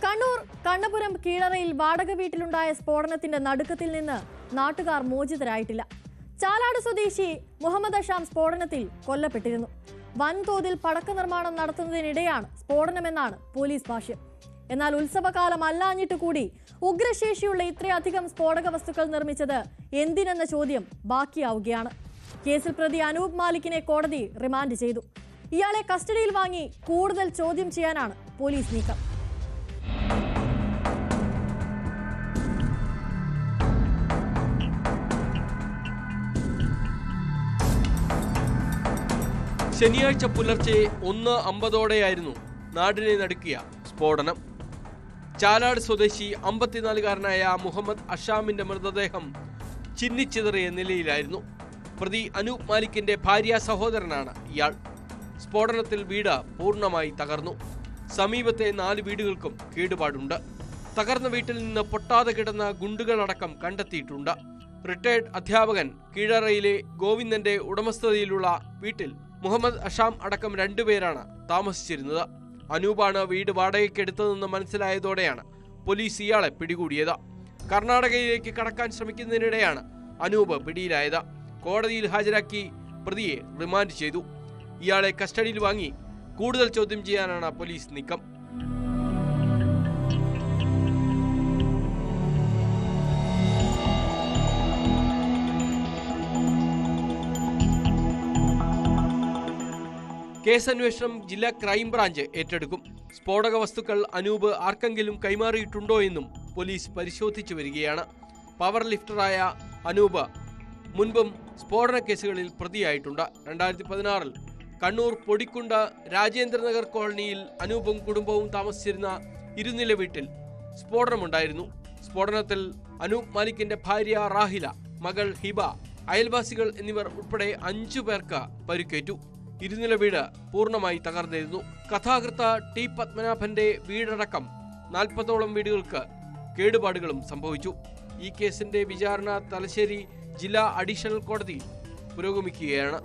കണ്ണൂർ കണ്ണപുരം കീഴറയിൽ വാടക വീട്ടിലുണ്ടായ സ്ഫോടനത്തിന്റെ നടുക്കത്തിൽ നിന്ന് നാട്ടുകാർ മോചിതരായിട്ടില്ല. ചാലാട് സ്വദേശി മുഹമ്മദ് അഷാം സ്ഫോടനത്തിൽ കൊല്ലപ്പെട്ടിരുന്നു. വൻതോതിൽ പടക്ക നിർമ്മാണം നടത്തുന്നതിനിടെയാണ് സ്ഫോടനമെന്നാണ് പോലീസ് ഭാഷ്യം. എന്നാൽ ഉത്സവകാലം അല്ലാഞ്ഞിട്ട് കൂടി ഉഗ്രശേഷിയുള്ള ഇത്രയധികം സ്ഫോടക വസ്തുക്കൾ നിർമ്മിച്ചത് എന്തിനെന്ന ചോദ്യം ബാക്കിയാവുകയാണ്. കേസിൽ പ്രതി അനൂപ് മാലിക്കിനെ കോടതി റിമാൻഡ് ചെയ്തു. ഇയാളെ കസ്റ്റഡിയിൽ വാങ്ങി കൂടുതൽ ചോദ്യം ചെയ്യാനാണ് പോലീസ് നീക്കം. ശനിയാഴ്ച പുലർച്ചെ 1:50 നാടിനെ നടുക്കിയ സ്ഫോടനം. ചാലാട് സ്വദേശി 54-കാരനായ മുഹമ്മദ് അഷാമിന്റെ മൃതദേഹം ചിന്നിച്ചിതറിയ നിലയിലായിരുന്നു. പ്രതി അനൂപ് മാലിക്കിന്റെ ഭാര്യ സഹോദരനാണ് ഇയാൾ. സ്ഫോടനത്തിൽ വീട് പൂർണ്ണമായി തകർന്നു. സമീപത്തെ 4 വീടുകൾക്കും കേടുപാടുണ്ട്. തകർന്ന വീട്ടിൽ നിന്ന് പൊട്ടാതെ കിടന്ന ഗുണ്ടുകളടക്കം കണ്ടെത്തിയിട്ടുണ്ട്. റിട്ടയർഡ് അധ്യാപകൻ കീഴറയിലെ ഗോവിന്ദന്റെ ഉടമസ്ഥതയിലുള്ള വീട്ടിൽ മുഹമ്മദ് അഷാം അടക്കം 2 പേരാണ് താമസിച്ചിരുന്നത്. അനൂപാണ് വീട് വാടകയ്ക്കെടുത്തതെന്ന് മനസ്സിലായതോടെയാണ് പോലീസ് ഇയാളെ പിടികൂടിയത്. കർണാടകയിലേക്ക് കടക്കാൻ ശ്രമിക്കുന്നതിനിടെയാണ് അനൂപ് പിടിയിലായത്. കോടതിയിൽ ഹാജരാക്കി പ്രതിയെ റിമാൻഡ് ചെയ്തു. ഇയാളെ കസ്റ്റഡിയിൽ വാങ്ങി കൂടുതൽ ചോദ്യം ചെയ്യാനാണ് പോലീസ് നീക്കം. കേസന്വേഷണം ജില്ലാ ക്രൈംബ്രാഞ്ച് ഏറ്റെടുക്കും. സ്ഫോടക വസ്തുക്കൾ അനൂപ് ആർക്കെങ്കിലും കൈമാറിയിട്ടുണ്ടോ എന്നും പോലീസ് പരിശോധിച്ചു വരികയാണ്. പവർ ലിഫ്റ്ററായ അനൂപ് മുൻപും സ്ഫോടന കേസുകളിൽ പ്രതിയായിട്ടുണ്ട്. 2016 കണ്ണൂർ പൊടിക്കുണ്ട രാജേന്ദ്രനഗർ കോളനിയിൽ അനൂപും കുടുംബവും താമസിച്ചിരുന്ന ഇരുനില വീട്ടിൽ സ്ഫോടനമുണ്ടായിരുന്നു. സ്ഫോടനത്തിൽ അനൂപ് മാലിക്കിന്റെ ഭാര്യ റാഹില, മകൾ ഹിബ, അയൽവാസികൾ എന്നിവർ ഉൾപ്പെടെ 5 പേർക്ക് പരിക്കേറ്റു. ഇരുനില വീട് പൂർണ്ണമായി തകർന്നിരുന്നു. കഥാകൃത്ത ടി പത്മനാഭന്റെ വീടടക്കം 40ഓളം വീടുകൾക്ക് കേടുപാടുകളും സംഭവിച്ചു. ഈ കേസിന്റെ വിചാരണ തലശ്ശേരി ജില്ലാ അഡീഷണൽ കോടതി പുരോഗമിക്കുകയാണ്.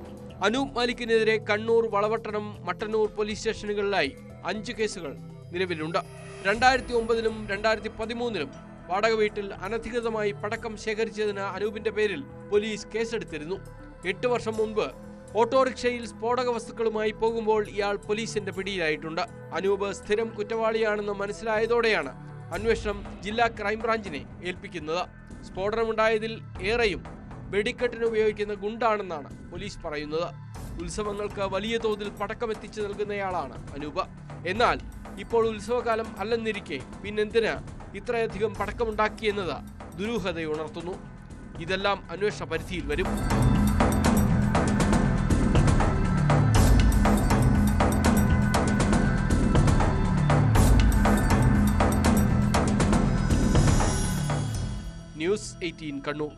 അനൂപ് മാലിക്കിനെതിരെ കണ്ണൂർ, വളവട്ടണം, മട്ടന്നൂർ പോലീസ് സ്റ്റേഷനുകളിലായി 5 കേസുകൾ നിലവിലുണ്ട്. 2009-ലും 2013-ലും വാടക വീട്ടിൽ അനധികൃതമായി പടക്കം ശേഖരിച്ചതിന് അനൂപിന്റെ പേരിൽ പോലീസ് കേസെടുത്തിരുന്നു. 8 വർഷം മുൻപ് ഓട്ടോറിക്ഷയിൽ സ്ഫോടക വസ്തുക്കളുമായി പോകുമ്പോൾ ഇയാൾ പോലീസിന്റെ പിടിയിലായിട്ടുണ്ട്. അനൂപ് സ്ഥിരം കുറ്റവാളിയാണെന്ന് മനസ്സിലായതോടെയാണ് അന്വേഷണം ജില്ലാ ക്രൈംബ്രാഞ്ചിനെ ഏൽപ്പിക്കുന്നത്. സ്ഫോടനമുണ്ടായതിൽ ഏറെയും വെടിക്കെട്ടിന് ഉപയോഗിക്കുന്ന ഗുണ്ടാണെന്നാണ് പോലീസ് പറയുന്നത്. ഉത്സവങ്ങൾക്ക് വലിയ തോതിൽ പടക്കമെത്തിച്ചു നൽകുന്നയാളാണ് അനൂപ്. എന്നാൽ ഇപ്പോൾ ഉത്സവകാലം അല്ലെന്നിരിക്കെ പിന്നെന്തിന് ഇത്രയധികം പടക്കമുണ്ടാക്കിയെന്നത് ദുരൂഹതയുണർത്തുന്നു. ഇതെല്ലാം അന്വേഷണ പരിധിയിൽ വരും. ന്യൂസ് 18 കണ്ണൂർ.